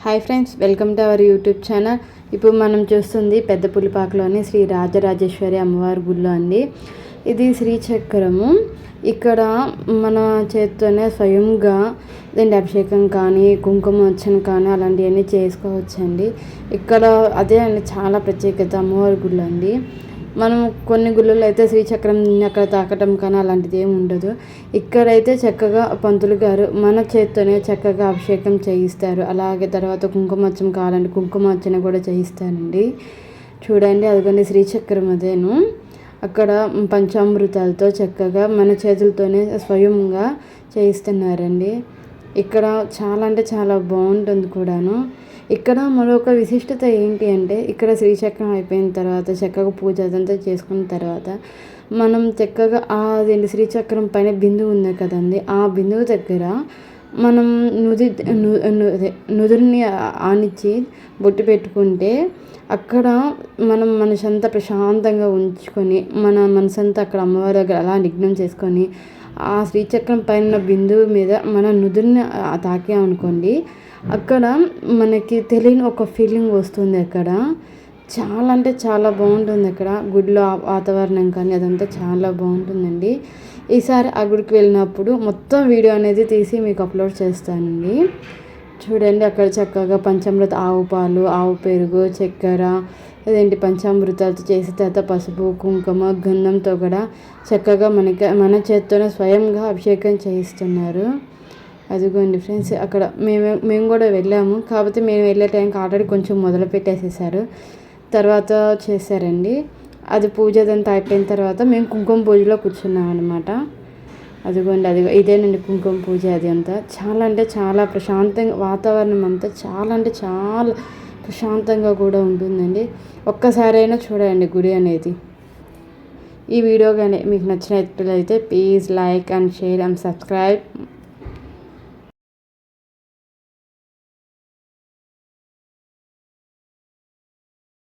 Hi friends, welcome to our YouTube channel. ఇప్పుడు మనం చూస్తుంది పెద్ద పులిపాకలోని శ్రీ రాజరాజేశ్వరి అమ్మవారి గుళ్ళో అండి. ఇది శ్రీచక్రము. ఇక్కడ మన చేత్తోనే స్వయంగా దీని అభిషేకం కానీ కుంకుమ అర్చన కానీ అలాంటివన్నీ చేసుకోవచ్చండి. ఇక్కడ అదే అండి చాలా ప్రత్యేకత అమ్మవారి గుళ్ళు అండి. మనం కొన్ని గుళ్ళల్లో అయితే శ్రీచక్రం అక్కడ తాకటం కానీ అలాంటిది ఏమి ఉండదు. ఇక్కడైతే చక్కగా పంతులు గారు మన చేత్తోనే చక్కగా అభిషేకం చేయిస్తారు. అలాగే తర్వాత కుంకుమార్చన కావాలంటే కుంకుమార్చన కూడా చేయిస్తారండి. చూడండి, అదిగోండి శ్రీచక్రం అదేను. అక్కడ పంచామృతాలతో చక్కగా మన చేతులతోనే స్వయంగా చేయిస్తున్నారండి. ఇక్కడ చాలా అంటే చాలా బాగుంటుంది కూడాను. ఇక్కడ మరొక విశిష్టత ఏంటి అంటే, ఇక్కడ శ్రీచక్రం అయిపోయిన తర్వాత చక్కగా పూజ అదంతా చేసుకున్న తర్వాత మనం చక్కగా అదేంటి శ్రీచక్రం పైన బిందువు ఉంది కదండి, ఆ బిందువు దగ్గర మనం నుదురుని ఆనిచ్చి బొట్టు పెట్టుకుంటే అక్కడ మనం మనసంతా ప్రశాంతంగా ఉంచుకొని మన మనసంతా అక్కడ అమ్మవారి దగ్గర అలా నిగ్నం చేసుకొని ఆ శ్రీచక్రం పైన బిందువు మీద మన నుదురుని తాకామనుకోండి, అక్కడ మనకి తెలియని ఒక ఫీలింగ్ వస్తుంది. అక్కడ చాలా అంటే చాలా బాగుంటుంది. అక్కడ గుడిలో వాతావరణం కానీ అదంతా చాలా బాగుంటుందండి. ఈసారి ఆ గుడికి వెళ్ళినప్పుడు మొత్తం వీడియో అనేది తీసి మీకు అప్లోడ్ చేస్తానండి. చూడండి, అక్కడ చక్కగా పంచామృత ఆవు పాలు, ఆవు పెరుగు, చక్కెర అదేంటి పంచామృతాలతో చేసి తర్వాత పసుపు, కుంకుమ, గంధంతో కూడా చక్కగా మన చేత్తోనే స్వయంగా అభిషేకం చేయిస్తున్నారు. అదిగోండి ఫ్రెండ్స్, అక్కడ మేము కూడా వెళ్ళాము. కాకపోతే మేము వెళ్ళే టైంకి ఆల్రెడీ కొంచెం మొదలు పెట్టేసేసారు, తర్వాత చేశారండి. అది పూజ అదంతా అయిపోయిన తర్వాత మేము కుంకుమ పూజలో కూర్చున్నాం అనమాట. అదిగోండి, ఇదేనండి కుంకుమ పూజ. అది అంతా చాలా అంటే చాలా ప్రశాంతంగా, వాతావరణం అంతా చాలా అంటే చాలా ప్రశాంతంగా కూడా ఉంటుందండి. ఒక్కసారైనా చూడండి గుడి అనేది. ఈ వీడియో కానీ మీకు నచ్చినట్లయితే please like and share and subscribe.